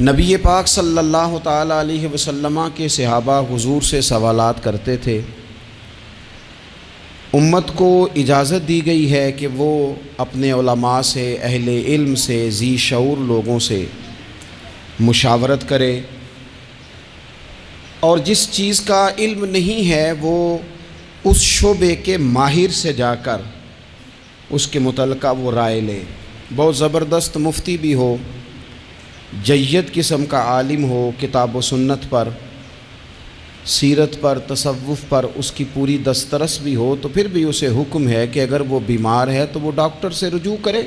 نبی پاک صلی اللہ تعالیٰ علیہ وسلم کے صحابہ حضور سے سوالات کرتے تھے۔ امت کو اجازت دی گئی ہے کہ وہ اپنے علماء سے، اہل علم سے، ذی شعور لوگوں سے مشاورت کرے، اور جس چیز کا علم نہیں ہے وہ اس شعبے کے ماہر سے جا کر اس کے متعلقہ وہ رائے لے۔ بہت زبردست مفتی بھی ہو، جید قسم کا عالم ہو، کتاب و سنت پر، سیرت پر، تصوف پر اس کی پوری دسترس بھی ہو، تو پھر بھی اسے حکم ہے کہ اگر وہ بیمار ہے تو وہ ڈاکٹر سے رجوع کرے،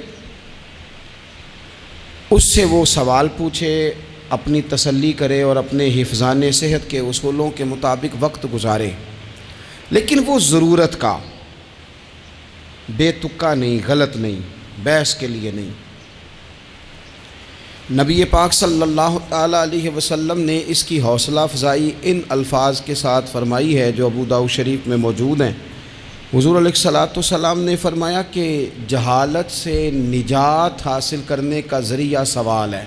اس سے وہ سوال پوچھے، اپنی تسلی کرے اور اپنے حفظان صحت کے اصولوں کے مطابق وقت گزارے، لیکن وہ ضرورت کا، بے تکا نہیں، غلط نہیں، بحث کے لیے نہیں۔ نبی پاک صلی اللہ تعالیٰ علیہ وسلم نے اس کی حوصلہ افزائی ان الفاظ کے ساتھ فرمائی ہے جو ابو داؤد شریف میں موجود ہیں۔ حضور علیہ الصلوۃ والسلام نے فرمایا کہ جہالت سے نجات حاصل کرنے کا ذریعہ سوال ہے۔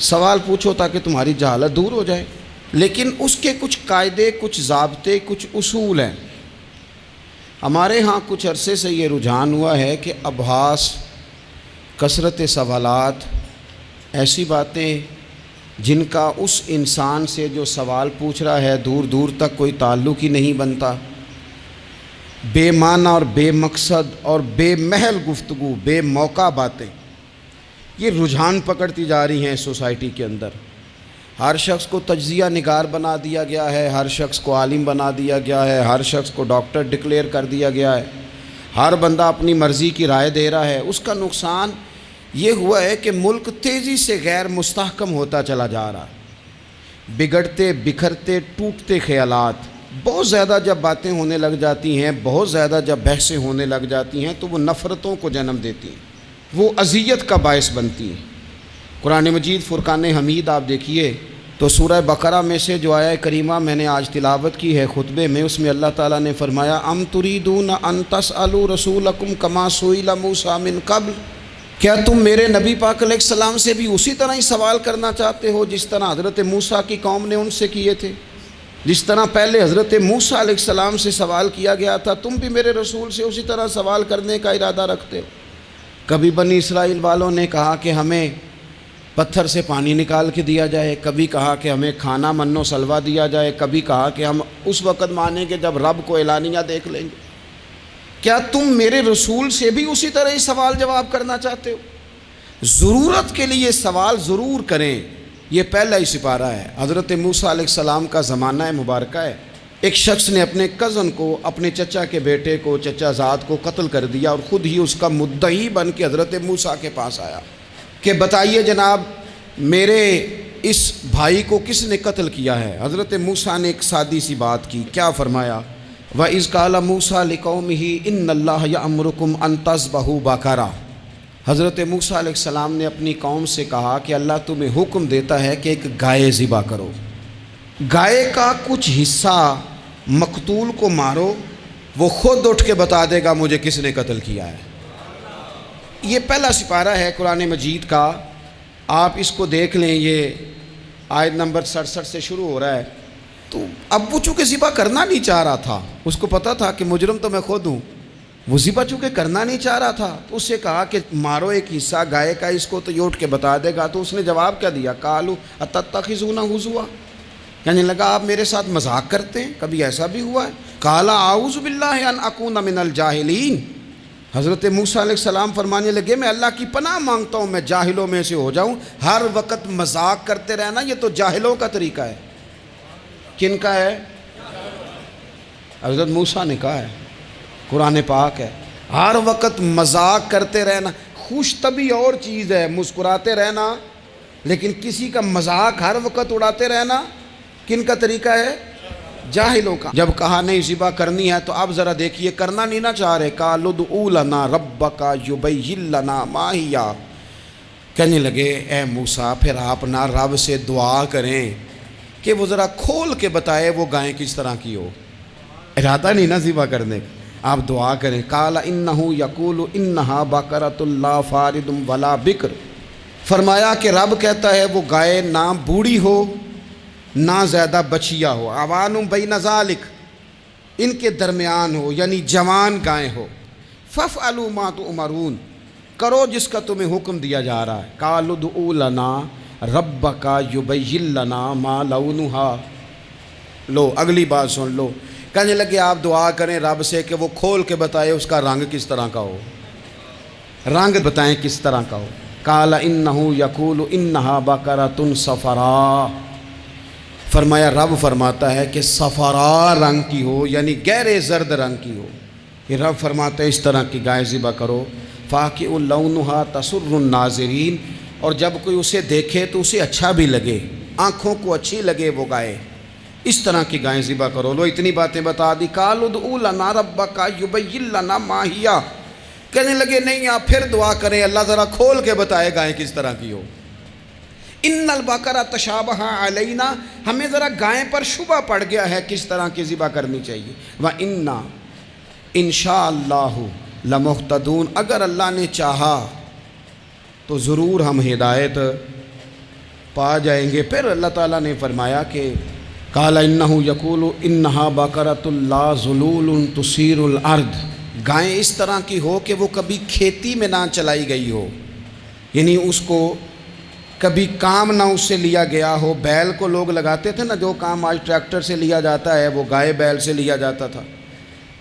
سوال پوچھو تاکہ تمہاری جہالت دور ہو جائے، لیکن اس کے کچھ قاعدے، کچھ ضابطے، کچھ اصول ہیں۔ ہمارے ہاں کچھ عرصے سے یہ رجحان ہوا ہے کہ ابحاث، کثرت سوالات، ایسی باتیں جن کا اس انسان سے جو سوال پوچھ رہا ہے دور دور تک کوئی تعلق ہی نہیں بنتا، بے معنی اور بے مقصد اور بے محل گفتگو، بے موقع باتیں، یہ رجحان پکڑتی جا رہی ہیں سوسائٹی کے اندر۔ ہر شخص کو تجزیہ نگار بنا دیا گیا ہے، ہر شخص کو عالم بنا دیا گیا ہے، ہر شخص کو ڈاکٹر ڈکلیئر کر دیا گیا ہے، ہر بندہ اپنی مرضی کی رائے دے رہا ہے۔ اس کا نقصان یہ ہوا ہے کہ ملک تیزی سے غیر مستحکم ہوتا چلا جا رہا ہے۔ بگڑتے، بکھرتے، ٹوٹتے خیالات، بہت زیادہ جب باتیں ہونے لگ جاتی ہیں، بہت زیادہ جب بحثیں ہونے لگ جاتی ہیں تو وہ نفرتوں کو جنم دیتی ہیں، وہ اذیت کا باعث بنتی ہیں۔ قرآن مجید فرقان حمید آپ دیکھیے تو سورہ بقرہ میں سے جو آیہ کریمہ میں نے آج تلاوت کی ہے خطبے میں، اس میں اللہ تعالیٰ نے فرمایا ام تریدون ان تسألوا رسولکم کما سئل موسیٰ من قبل، کیا تم میرے نبی پاک علیہ السلام سے بھی اسی طرح ہی سوال کرنا چاہتے ہو جس طرح حضرت موسیٰ کی قوم نے ان سے کیے تھے؟ جس طرح پہلے حضرت موسیٰ علیہ السلام سے سوال کیا گیا تھا، تم بھی میرے رسول سے اسی طرح سوال کرنے کا ارادہ رکھتے ہو؟ کبھی بنی اسرائیل والوں نے کہا کہ ہمیں پتھر سے پانی نکال کے دیا جائے، کبھی کہا کہ ہمیں کھانا من و سلوہ دیا جائے، کبھی کہا کہ ہم اس وقت مانیں گے جب رب کو اعلانیہ دیکھ لیں گے۔ کیا تم میرے رسول سے بھی اسی طرح ہی سوال جواب کرنا چاہتے ہو؟ ضرورت کے لیے سوال ضرور کریں، یہ پہلا ہی سپارہ ہے۔ حضرت موسیٰ علیہ السلام کا زمانہ مبارکہ ہے، ایک شخص نے اپنے کزن کو، اپنے چچا کے بیٹے کو، چچا زاد کو قتل کر دیا اور خود ہی اس کا مدعی بن کے حضرت موسیٰ کے پاس آیا کہ بتائیے جناب میرے اس بھائی کو کس نے قتل کیا ہے؟ حضرت موسیٰ نے ایک سادی سی بات کی، کیا فرمایا؟ وَإِذْ قَالَ مُوسَىٰ لِقَوْمِهِ إِنَّ اللَّهَ يَأْمُرُكُمْ أَن تَذْبَحُوا بَقَرَةً۔ حضرت موسیٰ علیہ السلام نے اپنی قوم سے کہا کہ اللہ تمہیں حکم دیتا ہے کہ ایک گائے ذبح کرو، گائے کا کچھ حصہ مقتول کو مارو، وہ خود اٹھ کے بتا دے گا مجھے کس نے قتل کیا ہے۔ یہ پہلا سپارہ ہے قرآن مجید کا، آپ اس کو دیکھ لیں، یہ آیت نمبر 67 سے شروع ہو رہا ہے۔ تو اب وہ چونکہ ذبح کرنا نہیں چاہ رہا تھا، اس کو پتا تھا کہ مجرم تو میں خود ہوں، وہ ذبح چونکہ کرنا نہیں چاہ رہا تھا تو اس سے کہا کہ مارو ایک حصہ گائے کا، اس کو تو یہ اٹھ کے بتا دے گا۔ تو اس نے جواب کیا دیا؟ قالوا اتتخذون ہزوا، یعنی لگا آپ میرے ساتھ مذاق کرتے ہیں، کبھی ایسا بھی ہوا ہے؟ قال اعوذ باللہ ان اکون من الجاہلین، حضرت موسیٰ علیہ السلام فرمانے لگے میں اللہ کی پناہ مانگتا ہوں میں جاہلوں میں سے ہو جاؤں۔ ہر وقت مذاق کرتے رہنا یہ تو جاہلوں کا طریقہ ہے۔ کن کا ہے؟ حضرت موسیٰ نے کہا ہے، قرآن پاک ہے، ہر وقت مذاق کرتے رہنا۔ خوش طبعی اور چیز ہے، مسکراتے رہنا، لیکن کسی کا مذاق ہر وقت اڑاتے رہنا کن کا طریقہ ہے؟ جاہلوں کا۔ جب کہا نہیں ذبح کرنی ہے تو اب ذرا دیکھیے، کرنا نہیں نہ چاہ رہے، قالوا ادع لنا ربک یبین لنا ما ہی، کہنے لگے اے موسیٰ پھر آپ نہ رب سے دعا کریں کہ وہ ذرا کھول کے بتائے وہ گائیں کس طرح کی ہو، ارادہ نہیں نہ ذبح کرنے کا، آپ دعا کریں۔ قال انہ یقول انہا بقرۃ لا فارض ولا بکر، فرمایا کہ رب کہتا ہے وہ گائے نہ بوڑھی ہو نہ زیادہ بچیا ہو، اوان بین ذالک، ان کے درمیان ہو، یعنی جوان گائے ہو۔ فافعلوا ما تؤمرون، کرو جس کا تمہیں حکم دیا جا رہا ہے۔ قالوا ادع لنا ربک یبین لنا ما لونھا، لو اگلی بات سن لو، کہنے لگے آپ دعا کریں رب سے کہ وہ کھول کے بتائے اس کا رنگ کس طرح کا ہو، رنگ بتائیں کس طرح کا ہو۔ قال انہ یقول انہا بقرۃ صفراء، فرمایا رب فرماتا ہے کہ صفراء رنگ کی ہو، یعنی گہرے زرد رنگ کی ہو۔ یہ رب فرماتا ہے اس طرح کی گائے ذبح کرو۔ فاقع لونھا تسر الناظرین، اور جب کوئی اسے دیکھے تو اسے اچھا بھی لگے، آنکھوں کو اچھی لگے وہ گائے، اس طرح کی گائیں ذبح کرو۔ لو اتنی باتیں بتا دی۔ قالوا ادع لنا ربک یبین لنا ما ہی، کہنے لگے نہیں آپ پھر دعا کریں اللہ ذرا کھول کے بتائے گائیں کس طرح کی ہو۔ ان البقرہ تشابہ علینا، ہمیں ذرا گائیں پر شبہ پڑ گیا ہے کس طرح کی ذبح کرنی چاہیے۔ وَإِنَّا انشاءاللہ لمہتدون، اگر اللہ نے چاہا تو ضرور ہم ہدایت پا جائیں گے۔ پھر اللہ تعالیٰ نے فرمایا کہ قال انہ یقول انہا بقرۃ لا ذلول تثیر الارض، گائیں اس طرح کی ہو کہ وہ کبھی کھیتی میں نہ چلائی گئی ہو، یعنی اس کو کبھی کام نہ اس سے لیا گیا ہو۔ بیل کو لوگ لگاتے تھے نا، جو کام آج ٹریکٹر سے لیا جاتا ہے وہ گائے بیل سے لیا جاتا تھا،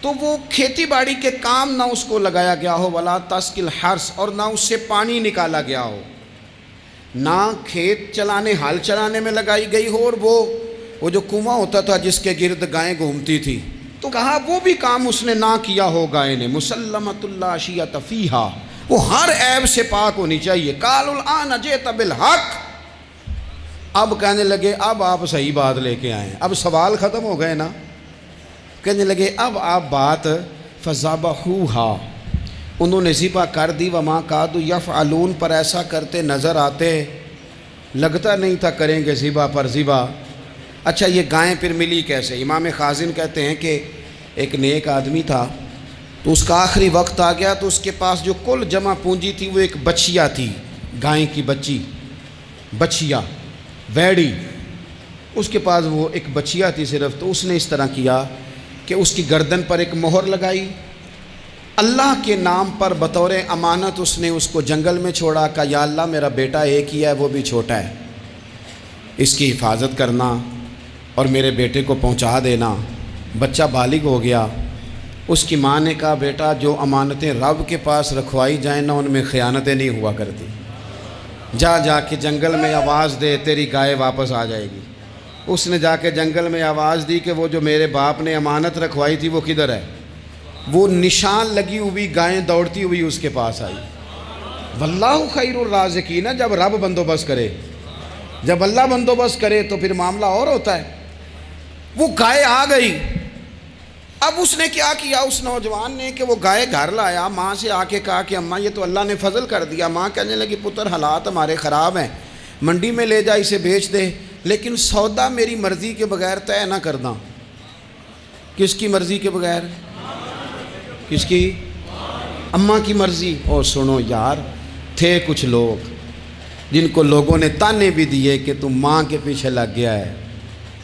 تو وہ کھیتی باڑی کے کام نہ اس کو لگایا گیا ہو۔ ولا تسقی الحرث، اور نہ اس سے پانی نکالا گیا ہو، نہ کھیت چلانے ہل چلانے میں لگائی گئی ہو، اور وہ جو کنواں ہوتا تھا جس کے گرد گائیں گھومتی تھی، تو کہا وہ بھی کام اس نے نہ کیا ہو گائے نے۔ مسلمۃ لا شیۃ فیہا، وہ ہر عیب سے پاک ہونی چاہیے۔ قالوا الآن جئت بالحق، اب کہنے لگے اب آپ صحیح بات لے کے آئیں، اب سوال ختم ہو گئے نا۔ کہنے لگے اب آپ بات فذبحوہا، انہوں نے ذبح کر دی۔ وما کادوا یفعلون، پر ایسا کرتے نظر آتے، لگتا نہیں تھا کریں گے ذبح پر ذبح۔ اچھا یہ گائیں پھر ملی کیسے؟ امام خازن کہتے ہیں کہ ایک نیک آدمی تھا، تو اس کا آخری وقت آ گیا، تو اس کے پاس جو کل جمع پونجی تھی وہ ایک بچیا تھی، گائیں کی بچیا ویڑی، اس کے پاس وہ ایک بچیا تھی صرف۔ تو اس نے اس طرح کیا کہ اس کی گردن پر ایک مہر لگائی، اللہ کے نام پر بطور امانت اس نے اس کو جنگل میں چھوڑا، کہا یا اللہ میرا بیٹا ایک ہی ہے وہ بھی چھوٹا ہے، اس کی حفاظت کرنا اور میرے بیٹے کو پہنچا دینا۔ بچہ بالغ ہو گیا، اس کی ماں نے کہا بیٹا جو امانتیں رب کے پاس رکھوائی جائیں نا ان میں خیانتیں نہیں ہوا کرتی، جا کے جنگل میں آواز دے تیری گائے واپس آ جائے گی۔ اس نے جا کے جنگل میں آواز دی کہ وہ جو میرے باپ نے امانت رکھوائی تھی وہ کدھر ہے؟ وہ نشان لگی ہوئی گائیں دوڑتی ہوئی اس کے پاس آئی۔ واللہ خیر الرازقین، جب رب بندوبست کرے، جب اللہ بندوبست کرے تو پھر معاملہ اور ہوتا ہے۔ وہ گائے آ گئی، اب اس نے کیا کیا اس نوجوان نے کہ وہ گائے گھر لایا، ماں سے آ کے کہا کہ اماں یہ تو اللہ نے فضل کر دیا۔ ماں کہنے لگی پتر حالات ہمارے خراب ہیں، منڈی میں لے جا اسے بیچ دے، لیکن سودا میری مرضی کے بغیر طے نہ کرنا۔ کس کی مرضی کے بغیر؟ کس کی؟ اماں کی مرضی۔ اور سنو یار، تھے کچھ لوگ جن کو لوگوں نے تانے بھی دیے کہ تم ماں کے پیچھے لگ گیا ہے،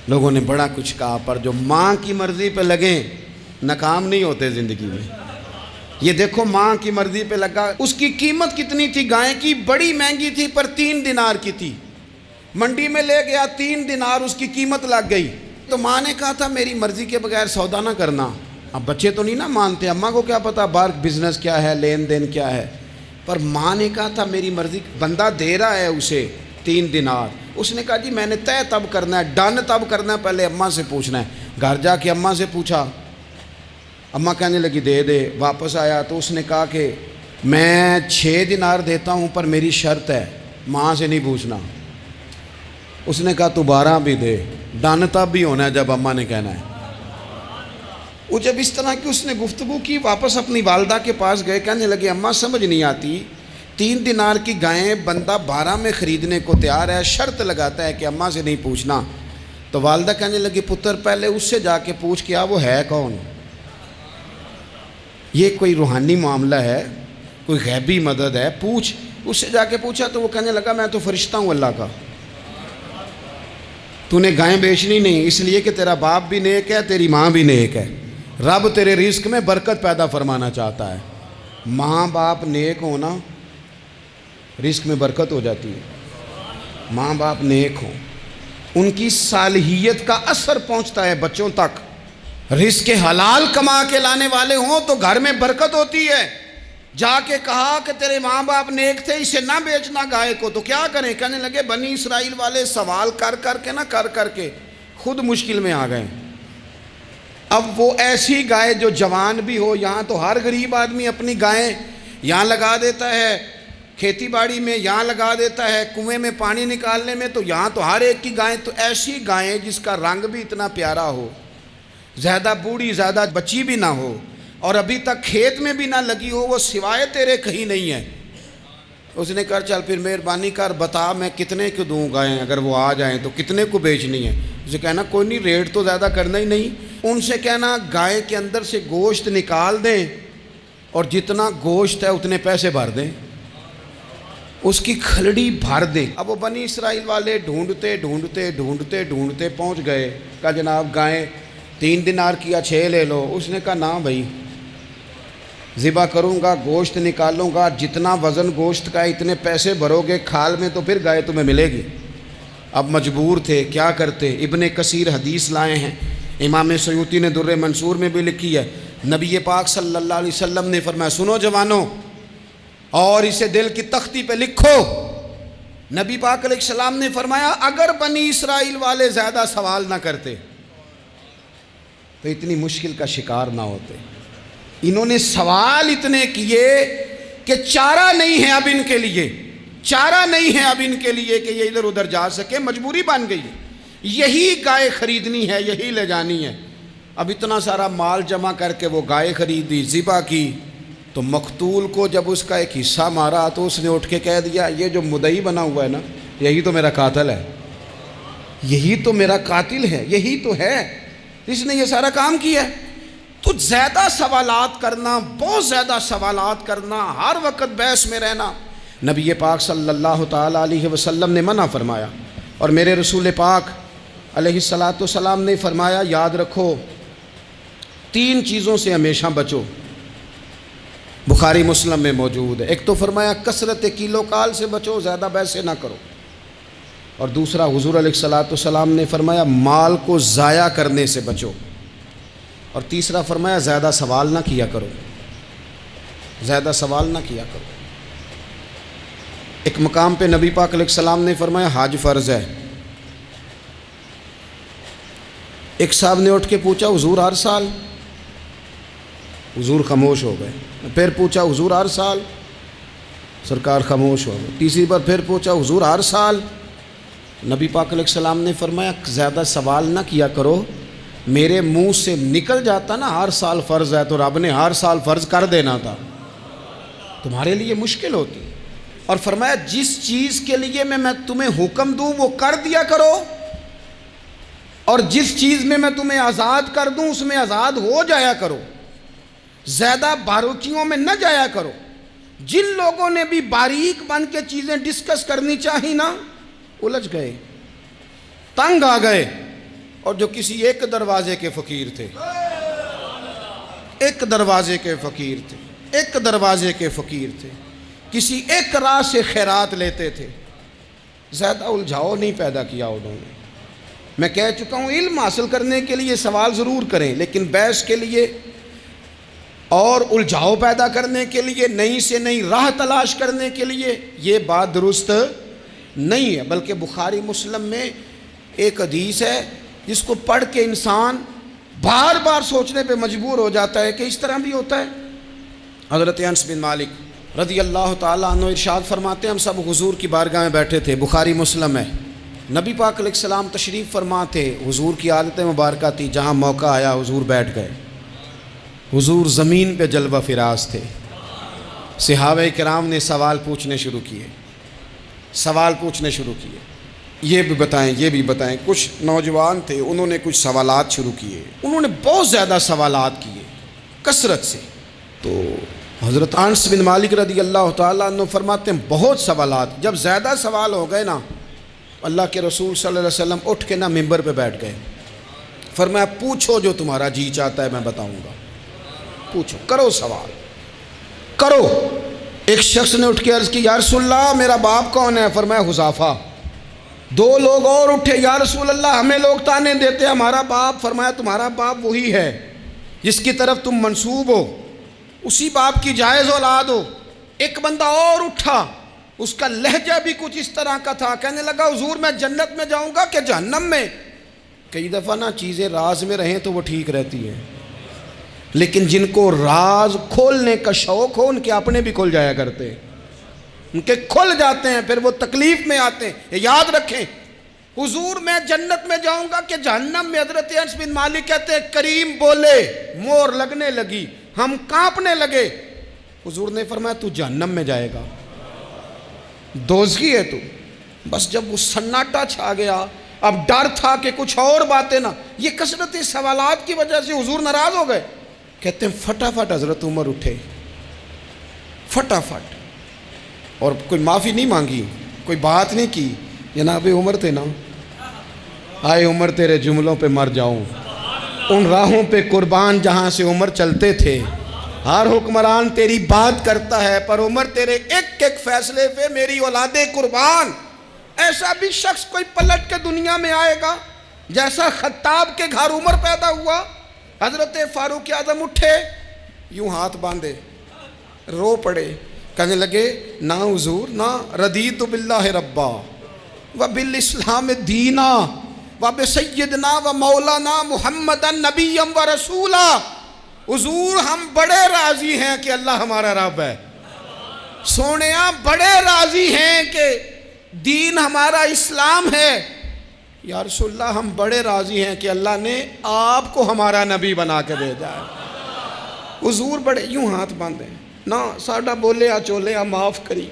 لوگوں نے بڑا کچھ کہا، پر جو ماں کی مرضی پہ لگیں ناکام نہیں ہوتے زندگی میں۔ یہ دیکھو ماں کی مرضی پہ لگا، اس کی قیمت کتنی تھی گائے کی؟ بڑی مہنگی تھی، پر 3 دینار کی تھی۔ منڈی میں لے گیا، 3 دینار اس کی قیمت لگ گئی۔ تو ماں نے کہا تھا میری مرضی کے بغیر سودا نہ کرنا۔ اب بچے تو نہیں نا مانتے، اماں کو کیا پتا باہر بزنس کیا ہے، لین دین کیا ہے، پر ماں نے کہا تھا میری مرضی۔ بندہ دے رہا ہے اسے 3 دینار، اس نے کہا جی میں نے طے تب کرنا ہے، ڈن تب کرنا ہے، پہلے اماں سے پوچھنا ہے۔ گھر جا کے اماں سے پوچھا، اماں کہنے لگی دے دے۔ واپس آیا تو اس نے کہا کہ میں 6 دینار دیتا ہوں پر میری شرط ہے، ماں سے نہیں پوچھنا۔ اس نے کہا تو 12 بھی دے، ڈن تب بھی ہونا ہے جب اماں نے کہنا ہے۔ وہ جب اس طرح کی اس نے گفتگو کی، واپس اپنی والدہ کے پاس گئے، کہنے لگے اماں سمجھ نہیں آتی، 3 دینار کی گائیں بندہ 12 میں خریدنے کو تیار ہے، شرط لگاتا ہے کہ اماں سے نہیں پوچھنا۔ تو والدہ کہنے لگی پتر پہلے اس سے جا کے پوچھ کیا وہ ہے کون؟ یہ کوئی روحانی معاملہ ہے، کوئی غیبی مدد ہے، پوچھ اس سے جا کے پوچھا تو وہ کہنے لگا میں تو فرشتہ ہوں اللہ کا، تو نے گائیں بیچنی نہیں، اس لیے کہ تیرا باپ بھی نیک ہے، تیری ماں بھی نیک ہے، رب تیرے رزق میں برکت پیدا فرمانا چاہتا ہے۔ ماں باپ نیک ہونا رزق میں برکت ہو جاتی ہے، ماں باپ نیک ہوں، ان کی صالحیت کا اثر پہنچتا ہے بچوں تک، رزق حلال کما کے لانے والے ہوں تو گھر میں برکت ہوتی ہے۔ جا کے کہا کہ تیرے ماں باپ نیک تھے، اسے نہ بیچنا گائے کو، تو کیا کریں؟ کہنے لگے بنی اسرائیل والے سوال کر کر کے خود مشکل میں آ گئے۔ اب وہ ایسی گائے جو جوان بھی ہو، یہاں تو ہر غریب آدمی اپنی گائیں یہاں لگا دیتا ہے، کھیتی باڑی میں یہاں لگا دیتا ہے، کنویں میں پانی نکالنے میں تو یہاں تو ہر ایک کی گائیں، تو ایسی گائیں جس کا رنگ بھی اتنا پیارا ہو، زیادہ بوڑھی زیادہ بچی بھی نہ ہو، اور ابھی تک کھیت میں بھی نہ لگی ہو، وہ سوائے تیرے کہیں نہیں ہے۔ اس نے کہا چل پھر مہربانی کر بتا میں کتنے کو دوں گائیں، اگر وہ آ جائیں تو کتنے کو بیچنی ہے؟ اسے کہنا کوئی نہیں، ریٹ تو زیادہ کرنا ہی نہیں، ان سے کہنا گائے کے اندر سے گوشت نکال دیں اور جتنا گوشت ہے اتنے پیسے بھر دیں، اس کی کھلڑی بھر دیں۔ اب وہ بنی اسرائیل والے ڈھونڈتے پہنچ گئے، کہا جناب گائیں 3 دینار کیا 6 لے لو۔ اس نے کہا نہ بھائی، ذبح کروں گا، گوشت نکالوں گا، جتنا وزن گوشت کا ہے اتنے پیسے بھرو گے کھال میں تو پھر گائے تمہیں ملے گی۔ اب مجبور تھے، کیا کرتے؟ ابن کثیر حدیث لائے ہیں، امام سیوطی نے در منصور میں بھی لکھی ہے، نبی پاک صلی اللہ علیہ وسلم نے فرمایا سنو جوانوں اور اسے دل کی تختی پہ لکھو، نبی پاک علیہ السلام نے فرمایا اگر بنی اسرائیل والے زیادہ سوال نہ کرتے تو اتنی مشکل کا شکار نہ ہوتے۔ انہوں نے سوال اتنے کیے کہ چارہ نہیں ہے اب ان کے لیے، چارہ نہیں ہے اب ان کے لیے کہ یہ ادھر ادھر جا سکے، مجبوری بن گئی، یہی گائے خریدنی ہے، یہی لے جانی ہے۔ اب اتنا سارا مال جمع کر کے وہ گائے خریدی، ذبح کی، تو مقتول کو جب اس کا ایک حصہ مارا تو اس نے اٹھ کے کہہ دیا یہ جو مدعی بنا ہوا ہے نا، یہی تو میرا قاتل ہے، یہی تو میرا قاتل ہے، یہی تو ہے، اس نے یہ سارا کام کیا ہے۔ تو زیادہ سوالات کرنا، بہت زیادہ سوالات کرنا، ہر وقت بحث میں رہنا، نبی پاک صلی اللہ تعالیٰ علیہ وسلم نے منع فرمایا، اور میرے رسول پاک علیہ السلام نے فرمایا یاد رکھو 3 چیزوں سے ہمیشہ بچو، بخاری مسلم میں موجود ہے۔ ایک تو فرمایا کثرت کیلو کال سے بچو، زیادہ بحث نہ کرو، اور دوسرا حضور علیہ السلام نے فرمایا مال کو ضائع کرنے سے بچو، اور تیسرا فرمایا زیادہ سوال نہ کیا کرو، زیادہ سوال نہ کیا کرو۔ ایک مقام پہ نبی پاک علیہ السلام نے فرمایا حج فرض ہے۔ ایک صاحب نے اٹھ کے پوچھا حضور ہر سال؟ حضور خاموش ہو گئے۔ پھر پوچھا حضور ہر سال؟ سرکار خاموش ہو گئے۔ تیسری بار پھر پوچھا حضور ہر سال؟ نبی پاک علیہ السلام نے فرمایا زیادہ سوال نہ کیا کرو، میرے منہ سے نکل جاتا نا ہر سال فرض ہے تو رب نے ہر سال فرض کر دینا تھا، تمہارے لیے مشکل ہوتی۔ اور فرمایا جس چیز کے لیے میں تمہیں حکم دوں وہ کر دیا کرو، اور جس چیز میں تمہیں آزاد کر دوں اس میں آزاد ہو جایا کرو، زیادہ باریکیوں میں نہ جایا کرو۔ جن لوگوں نے بھی باریک بن کے چیزیں ڈسکس کرنی چاہی نا، الجھ گئے، تنگ آ گئے، اور جو کسی ایک دروازے کے فقیر تھے، ایک دروازے کے فقیر تھے، ایک دروازے کے فقیر تھے، کسی ایک راہ سے خیرات لیتے تھے، زیادہ الجھاؤ نہیں پیدا کیا انہوں نے۔ میں کہہ چکا ہوں علم حاصل کرنے کے لیے سوال ضرور کریں، لیکن بحث کے لیے اور الجھاؤ پیدا کرنے کے لیے، نئی سے نئی راہ تلاش کرنے کے لیے یہ بات درست نہیں ہے۔ بلکہ بخاری مسلم میں ایک حدیث ہے جس کو پڑھ کے انسان بار بار سوچنے پہ مجبور ہو جاتا ہے کہ اس طرح بھی ہوتا ہے۔ حضرت انس بن مالک رضی اللہ تعالیٰ عنہ ارشاد فرماتے ہیں ہم سب حضور کی بارگاہ میں بیٹھے تھے، بخاری مسلم ہے، نبی پاک علیہ السلام تشریف فرما تھے، حضور کی عادت مبارکہ تھی جہاں موقع آیا حضور بیٹھ گئے، حضور زمین پہ جلوہ فراز تھے، صحابہ کرام نے سوال پوچھنے شروع کیے، سوال پوچھنے شروع کیے، یہ بھی بتائیں یہ بھی بتائیں۔ کچھ نوجوان تھے انہوں نے کچھ سوالات شروع کیے، انہوں نے بہت زیادہ سوالات کیے کثرت سے۔ تو حضرت انس بن مالک رضی اللہ تعالیٰ عنہ فرماتے ہیں بہت سوالات، جب زیادہ سوال ہو گئے نا، اللہ کے رسول صلی اللہ علیہ وسلم اٹھ کے نا ممبر پہ بیٹھ گئے، فرمایا پوچھو جو تمہارا جی چاہتا ہے میں بتاؤں گا، پوچھو، کرو سوال کرو۔ ایک شخص نے اٹھ کے عرض کی یا رسول اللہ میرا باپ کون ہے؟ فرمایا حذیفہ۔ دو لوگ اور اٹھے، یا رسول اللہ ہمیں لوگ تانے دیتے ہمارا باپ۔ فرمایا تمہارا باپ وہی ہے جس کی طرف تم منسوب ہو، اسی باپ کی جائز اولاد ہو۔ ایک بندہ اور اٹھا، اس کا لہجہ بھی کچھ اس طرح کا تھا، کہنے لگا حضور میں جنت میں جاؤں گا کہ جہنم میں؟ کئی دفعہ نا چیزیں راز میں رہیں تو وہ ٹھیک رہتی ہیں، لیکن جن کو راز کھولنے کا شوق ہو ان کے اپنے بھی کھل جایا کرتے ہیں، ان کے کھل جاتے ہیں، پھر وہ تکلیف میں آتے ہیں۔ یاد رکھیں حضور میں جنت میں جاؤں گا کہ جہنم میں؟ حضرت انس بن مالک کہتے ہیں کریم بولے، مور لگنے لگی، ہم کانپنے لگے۔ حضور نے فرمایا تو جہنم میں جائے گا، دوزخی ہے تو۔ بس جب وہ سناٹا چھا گیا، اب ڈر تھا کہ کچھ اور باتیں نہ، یہ کثرت سوالات کی وجہ سے حضور ناراض ہو گئے۔ کہتے ہیں فٹافٹ حضرت عمر اٹھے، فٹافٹ، اور کوئی معافی نہیں مانگی، کوئی بات نہیں کی۔ جناب عمر تھے نا، آئے عمر تیرے جملوں پہ مر جاؤں، ان راہوں پہ قربان جہاں سے عمر چلتے تھے۔ ہر حکمران تیری بات کرتا ہے، پر عمر تیرے ایک ایک فیصلے پہ میری اولادیں قربان۔ ایسا بھی شخص کوئی پلٹ کے دنیا میں آئے گا جیسا خطاب کے گھر عمر پیدا ہوا۔ حضرت فاروق اعظم اٹھے، یوں ہاتھ باندھے، رو پڑے، کہنے لگے نہ حضور نہ، رضیت باللہ ربا وبالاسلام دینا وبسیدنا ومولانا محمدا نبیا ورسولا۔ حضور ہم بڑے راضی ہیں کہ اللہ ہمارا رب ہے، سونیا بڑے راضی ہیں کہ دین ہمارا اسلام ہے۔ یا رسول اللہ ہم بڑے راضی ہیں کہ اللہ نے آپ کو ہمارا نبی بنا کے بھیجا ہے۔ حضور بڑے، یوں ہاتھ باندھیں، نہ ساڈا بولیا چولیا معاف کری،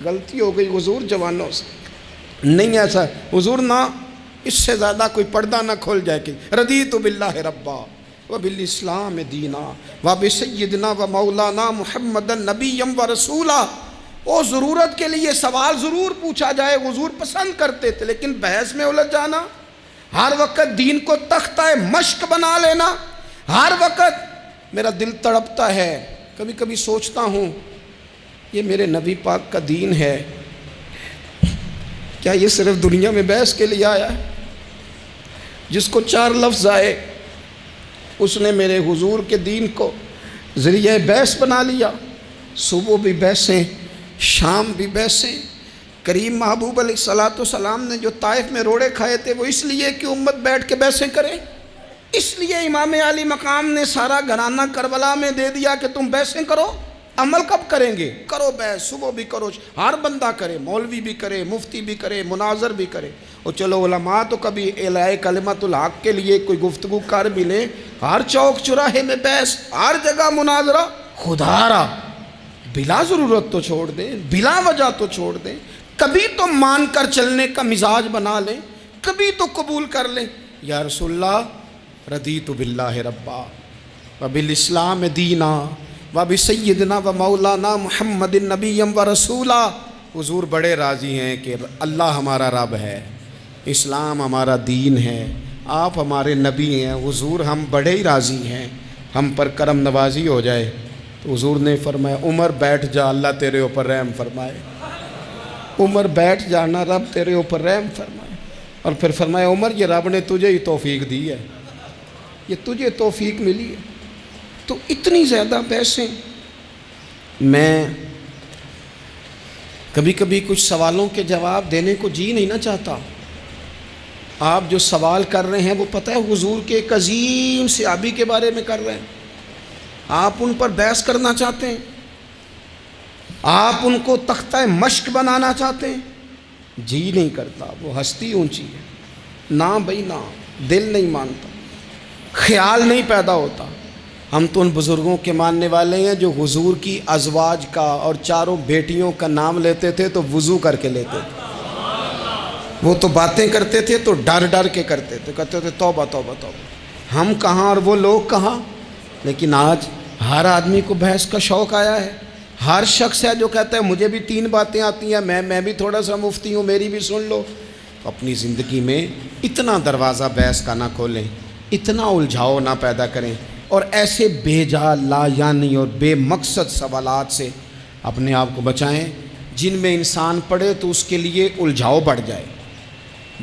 غلطی ہو گئی حضور جوانوں سے، نہیں ایسا حضور، نہ اس سے زیادہ کوئی پردہ نہ کھول جائے کہ رضیت باللہ ربا وبالاسلام دینا وبسیدنا ومولانا محمدا نبیا ورسولا۔ وہ ضرورت کے لیے سوال ضرور پوچھا جائے، حضور پسند کرتے تھے، لیکن بحث میں الجھ جانا، ہر وقت دین کو تختہ مشق بنا لینا، ہر وقت میرا دل تڑپتا ہے، کبھی کبھی سوچتا ہوں یہ میرے نبی پاک کا دین ہے، کیا یہ صرف دنیا میں بحث کے لیے آیا ہے؟ جس کو 4 لفظ آئے اس نے میرے حضور کے دین کو ذریعہ بحث بنا لیا۔ صبح بھی بحثیں، شام بھی بحثیں۔ کریم محبوب علیہ السلام نے جو طائف میں روڑے کھائے تھے وہ اس لیے کہ امت بیٹھ کے بحثیں کریں، اس لیے امام علی مقام نے سارا گھرانہ کربلا میں دے دیا کہ تم بحثیں کرو۔ عمل کب کریں گے؟ کرو بحث، صبح بھی کرو، ہر بندہ کرے، مولوی بھی کرے، مفتی بھی کرے، مناظر بھی کرے، اور چلو علماء تو کبھی اعلاء کلمت الحق کے لیے کوئی گفتگو کر بھی لیں۔ ہر چوک چراہے میں بحث، ہر جگہ مناظرہ، خدا را بلا ضرورت تو چھوڑ دیں، بلا وجہ تو چھوڑ دیں، کبھی تو مان کر چلنے کا مزاج بنا لیں، کبھی تو قبول کر لیں۔ یا رسول اللہ رضیت باللہ ربا وبالاسلام دینا وبسیدنا ومولانا محمد نبیا ورسولا۔ حضور بڑے راضی ہیں کہ اللہ ہمارا رب ہے، اسلام ہمارا دین ہے، آپ ہمارے نبی ہیں۔ حضور ہم بڑے ہی راضی ہیں، ہم پر کرم نوازی ہو جائے۔ تو حضور نے فرمایا عمر بیٹھ جا، اللہ تیرے اوپر رحم فرمائے۔ عمر بیٹھ جانا، رب تیرے اوپر رحم فرمائے۔ اور پھر فرمایا عمر یہ رب نے تجھے ہی توفیق دی ہے، یہ تجھے توفیق ملی ہے۔ تو اتنی زیادہ بحثیں۔ میں کبھی کبھی کچھ سوالوں کے جواب دینے کو جی نہیں نہ چاہتا۔ آپ جو سوال کر رہے ہیں وہ پتہ ہے حضور کے ایک عظیم صحابی کے بارے میں کر رہے ہیں، آپ ان پر بحث کرنا چاہتے ہیں، آپ ان کو تختہ مشق بنانا چاہتے ہیں، جی نہیں کرتا۔ وہ ہستی اونچی ہے، نہ بھائی نہ، دل نہیں مانتا، خیال نہیں پیدا ہوتا۔ ہم تو ان بزرگوں کے ماننے والے ہیں جو حضور کی ازواج کا اور 4 بیٹیوں کا نام لیتے تھے تو وضو کر کے لیتے تھے۔ وہ تو باتیں کرتے تھے تو ڈر ڈر کے کرتے تھے، کہتے تھے توبہ توبہ توبہ۔ ہم کہاں اور وہ لوگ کہاں؟ لیکن آج ہر آدمی کو بحث کا شوق آیا ہے، ہر شخص ہے جو کہتا ہے مجھے بھی 3 باتیں آتی ہیں، میں بھی تھوڑا سا مفتی ہوں، میری بھی سن لو۔ تو اپنی زندگی میں اتنا دروازہ بحث کا نہ کھولیں، اتنا الجھاؤ نہ پیدا کریں، اور ایسے بے جا لا یعنی اور بے مقصد سوالات سے اپنے آپ کو بچائیں جن میں انسان پڑھے تو اس کے لیے الجھاؤ بڑھ جائے۔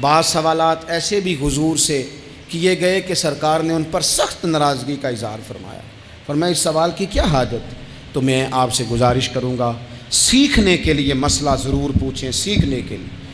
بعض سوالات ایسے بھی حضور سے کیے گئے کہ سرکار نے ان پر سخت ناراضگی کا اظہار فرمایا، فرمایا اس سوال کی کیا حاجت؟ تو میں آپ سے گزارش کروں گا سیکھنے کے لیے مسئلہ ضرور پوچھیں، سیکھنے کے لیے۔